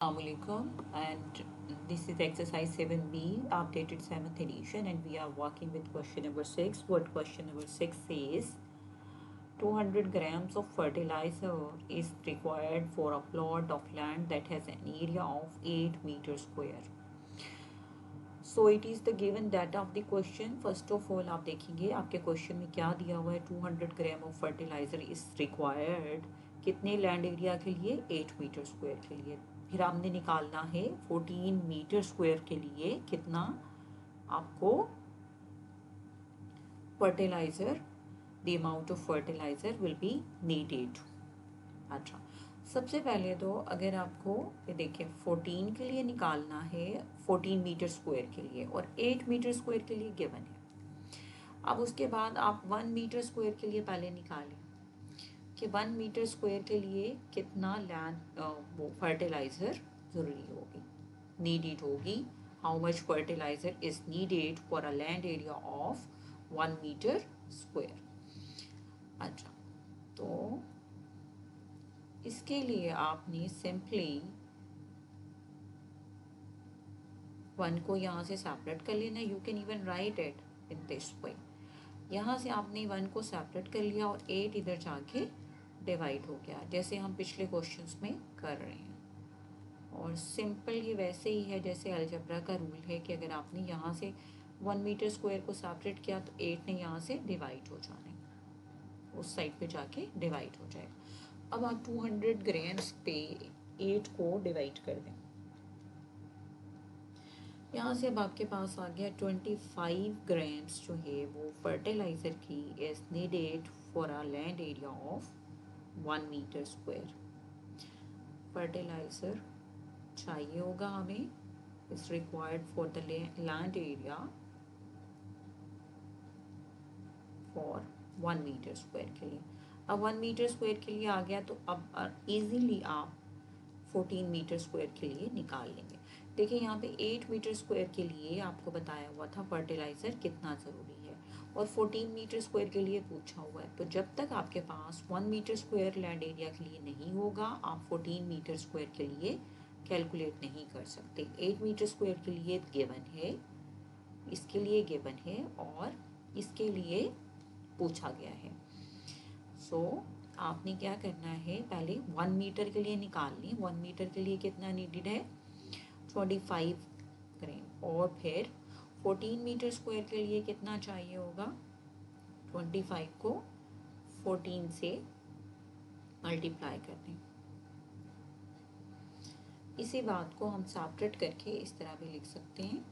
Assalamualaikum, and this is exercise 7B, updated 7th edition, and we are working with question number 6. What question number 6 says 200 grams of fertilizer is required for a plot of land that has an area of 8 meters square. So it is the given data of the question. First of all आप देखेंगे आपके question में क्या दिया हुआ है. 200 gram of fertiliser is required कितने land area के लिए, 8 मीटर स्क्वायर के लिए. फिर आपने निकालना है 14 मीटर स्क्वायर के लिए कितना आपको fertiliser, the amount of fertiliser will be needed. अच्छा, सबसे पहले तो अगर आपको ये देखिए 14 के लिए निकालना है, 14 मीटर स्क्वायर के लिए, और 8 मीटर स्क्वायर के लिए गिवन है. अब उसके बाद आप 1 मीटर स्क्वायर के लिए पहले निकालें कि 1 मीटर स्क्वायर के लिए कितना लैंड वो फर्टिलाइज़र ज़रूरी होगी, नीडेड होगी. How much fertiliser is needed for a land area of 1 metre square. अच्छा, तो इसके लिए आपने सिंपली 1 को यहाँ से सेपरेट कर लेना. You can even right it in this way. यहाँ से आपने 1 को सेपरेट कर लिया और 8 इधर जाके डिवाइड हो गया, जैसे हम पिछले क्वेश्चंस में कर रहे हैं. और सिंपल ये वैसे ही है जैसे अलजबरा का रूल है कि अगर आपने यहाँ से 1 मीटर स्क्वायर को सेपरेट किया तो 8 ने यहाँ से डिवाइड हो जाना, उस साइड पे जाके डिवाइड हो जाएगा. अब आप 200 ग्राम्स पे 8 को डिवाइड कर दें. यहाँ से अब आपके पास आ गया 25 ग्राम्स जो है वो फर्टिलाइज़र की is needed for a land area of 1 metre square. Fertiliser चाहिए होगा हमें, is required for the land area for 1 metre square के लिए. अब 1 मीटर स्क्वायर के लिए आ गया तो अब इजीली आप 14 मीटर स्क्वायर के लिए निकाल लेंगे. देखिए यहाँ पे 8 मीटर स्क्वायर के लिए आपको बताया हुआ था फर्टिलाइज़र कितना ज़रूरी है, और 14 मीटर स्क्वायर के लिए पूछा हुआ है. तो जब तक आपके पास 1 मीटर स्क्वायर लैंड एरिया के लिए नहीं होगा, आप 14 मीटर स्क्वायर के लिए कैलकुलेट नहीं कर सकते. 8 मीटर स्क्वायर के लिए गिवन है, इसके लिए गिवन है, और इसके लिए पूछा गया है. सो आपने क्या करना है, पहले 1 मीटर के लिए निकाल लें. 1 मीटर के लिए कितना नीडेड है, 25 ग्राम. और फिर 14 मीटर स्क्वायर के लिए कितना चाहिए होगा, 25 को 14 से मल्टीप्लाई कर दें. इसी बात को हम सेपरेट करके इस तरह भी लिख सकते हैं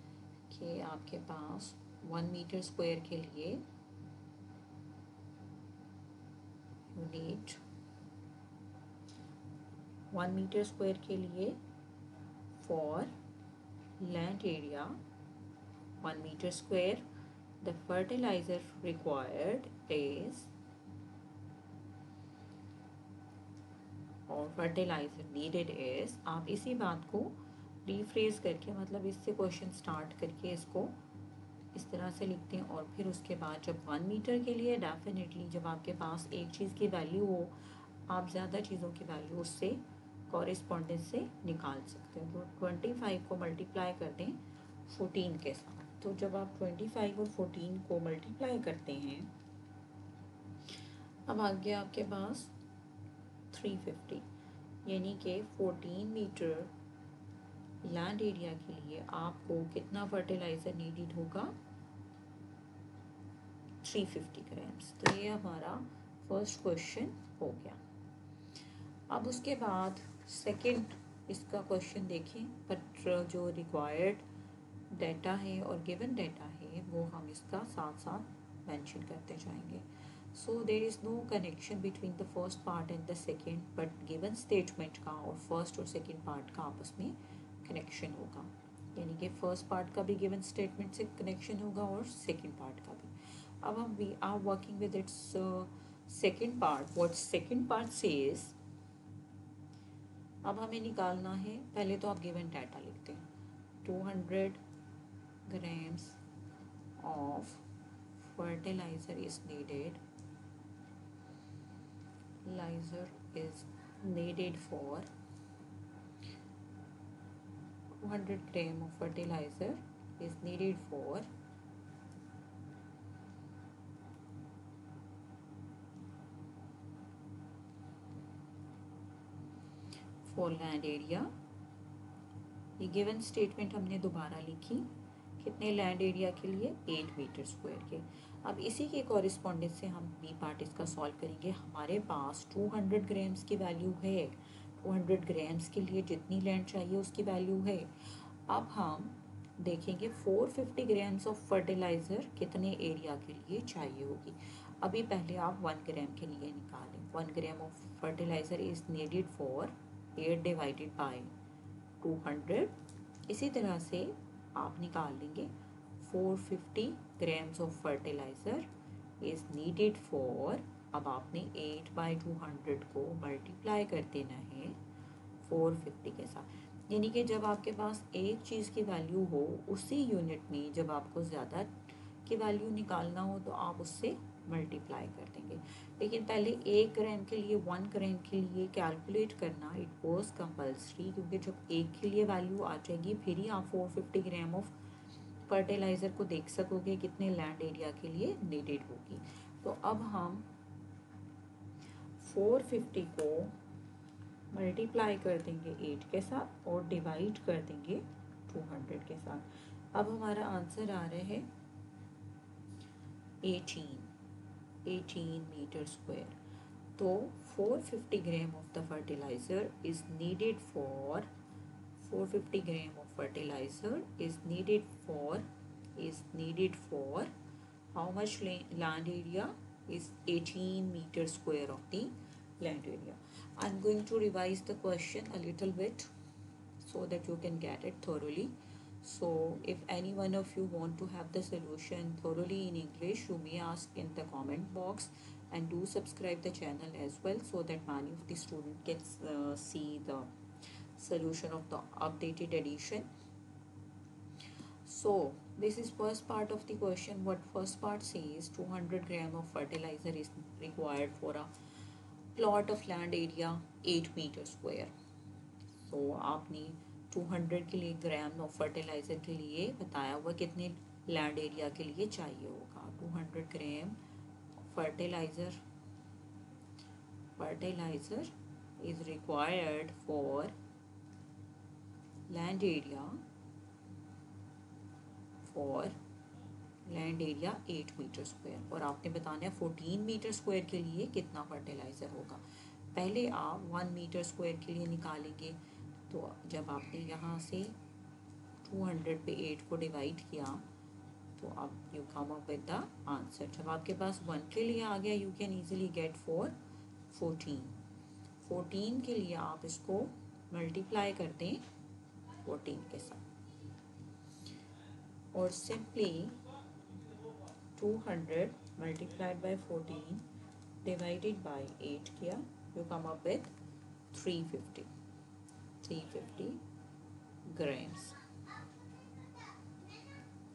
कि आपके पास 1 मीटर स्क्वायर के लिए यू नीड 1 मीटर स्क्वायर के लिए for land area 1 meter square, the fertilizer required is, और fertilizer needed is, आप इसी बात को रिफ्रेज करके मतलब इससे क्वेश्चन स्टार्ट करके इसको इस तरह से लिखते हैं. और फिर उसके बाद जब 1 मीटर के लिए डेफिनेटली जब आपके पास एक चीज़ की वैल्यू हो, आप ज़्यादा चीज़ों की वैल्यू उससे कॉरेस्पॉन्डेंस से निकाल सकते हैं. तो 25 को मल्टीप्लाई कर दें 14 के साथ. तो जब आप 25 और 14 को मल्टीप्लाई करते हैं, अब आ गया आपके पास 350, यानी कि 14 मीटर लैंड एरिया के लिए आपको कितना फर्टिलाइज़र नीडेड होगा, 350 ग्राम्स. तो ये हमारा फर्स्ट क्वेश्चन हो गया. अब उसके बाद सेकंड इसका क्वेश्चन देखें, बट जो रिक्वायर्ड डाटा है और गिवन डाटा है वो हम इसका साथ साथ मेंशन करते जाएंगे. So there is no connection between the first part and the second, but given statement का और फर्स्ट और सेकेंड पार्ट का आपस में कनेक्शन होगा. यानी कि फर्स्ट पार्ट का भी गिवन स्टेटमेंट से कनेक्शन होगा और सेकेंड पार्ट का भी. अब हम we are working with its second part. What second part says, अब हमें निकालना है, पहले तो आप गिवन डाटा लिखते हैं. 200 grams of fertilizer is needed. Fertilizer is needed for 200 gram of fertilizer is needed for land area। ये गिवन स्टेटमेंट हमने दोबारा लिखी, कितने लैंड एरिया के लिए, 8 मीटर स्क्वायर के। अब इसी के कॉरिस्पॉन्डेंस से हम बी पार्ट इसका सॉल्व करेंगे। हमारे पास 200 ग्राम्स की वैल्यू है, 200 ग्राम्स के लिए जितनी लैंड चाहिए उसकी वैल्यू है। अब हम देखेंगे 450 ग्राम्स ऑफ फर्टिलाइज़र कितने एरिया के लिए चाहिए होगी। अभी पहले आप 1 ग्राम के लिए निकालें। 1 ग्राम of fertiliser is needed for 8 divided by 200। इसी तरह से आप निकाल लेंगे 450 grams of fertiliser is needed for, अब आपने 8/200 को मल्टीप्लाई कर देना है 450 के साथ। यानी कि जब आपके पास एक चीज़ की वैल्यू हो, उसी यूनिट में जब आपको ज़्यादा की वैल्यू निकालना हो तो आप उससे मल्टीप्लाई कर देंगे। लेकिन पहले 1 ग्राम के लिए 1 ग्राम के लिए कैलकुलेट करना इट वॉज कंपल्सरी, क्योंकि जब एक के लिए वैल्यू आ जाएगी फिर ही आप 450 ग्राम ऑफ फर्टिलाइज़र को देख सकोगे कितने लैंड एरिया के लिए नीडेड होगी। तो अब हम 450 को मल्टीप्लाई कर देंगे 8 के साथ और डिवाइड कर देंगे 200 के साथ। अब हमारा आंसर आ रहा है 18 मीटर स्क्वायर। तो 450 gram of the fertiliser is needed for 450 gram of fertiliser is needed for how much land area is 18 meters square of the land area. I'm going to revise the question a little bit so that you can get it thoroughly. So if any one of you want to have the solution thoroughly in English, you may ask in the comment box, and do subscribe the channel as well so that many of the students can see the solution of the updated edition. So this is first part of the question. What first part says 200 gram of fertilizer is required for a plot of land area 8 meter square. So आपने 200 के लिए ग्राम of fertiliser के लिए बताया हुआ कितने land area के लिए चाहिए होगा। 200 gram fertilizer is required for land area 8 metre square, और आपने बताना है 14 मीटर स्क्वायर के लिए कितना फर्टिलाइज़र होगा। पहले आप 1 मीटर स्क्वायर के लिए निकालेंगे, तो जब आपने यहाँ से 200 पे 8 को डिवाइड किया तो अब you come up with the answer. जब आपके पास 1 के लिए आ गया you can easily get for 14 के लिए आप इसको मल्टीप्लाई कर दें 14 के साथ, और simply 200 multiplied by 14 divided by 8 किया, you come up with 350 grams,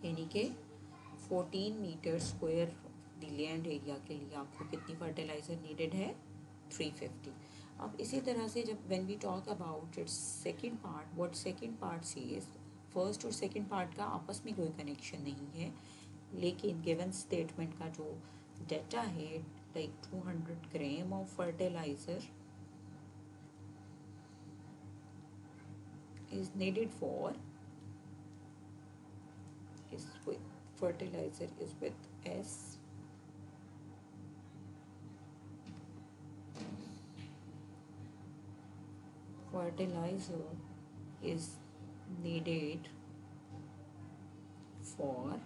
यानी कि 14 मीटर स्क्वायर लैंड एरिया के लिए आपको कितनी फर्टिलाइज़र नीडेड है, 350। अब इसी तरह से जब when we talk about its second part, what second part says, first और सेकंड पार्ट का आपस में कोई कनेक्शन नहीं है, लेकिन गिवन स्टेटमेंट का जो डेटा है like 200 gram of fertiliser is needed for is with fertilizer is with S, fertilizer is needed for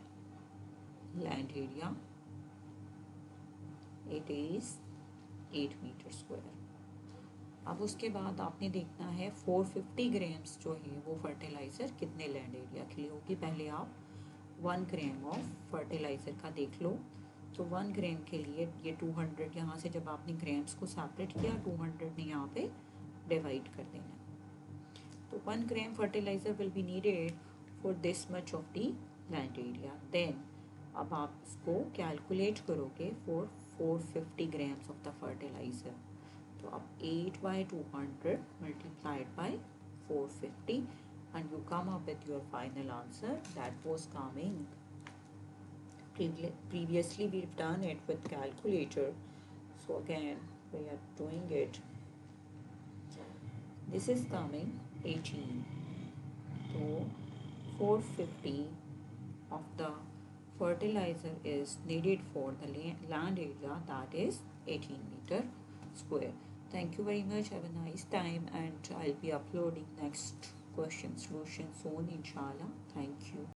land area, it is 8 metre square. अब उसके बाद आपने देखना है 450 ग्राम्स जो है वो फर्टिलाइज़र कितने लैंड एरिया के लिए होगी। पहले आप 1 ग्राम ऑफ फर्टिलाइज़र का देख लो, तो 1 ग्राम के लिए ये 200 यहाँ से जब आपने ग्राम्स को सेपरेट किया 200 ने यहाँ पे डिवाइड कर देना, तो 1 gram fertiliser will be needed for this much of the land area. Then अब आप इसको कैलकुलेट करोगे for 450 grams of the fertiliser, तो अब 8/200 multiplied by 450, and you come up with your final answer. That was coming. Previously we've done it with calculator, so again we are doing it. This is coming 18. So 450 of the fertilizer is needed for the land area, that is 18 meter square. Thank you very much. Have a nice time, and I'll be uploading next question solution soon, inshallah. Thank you.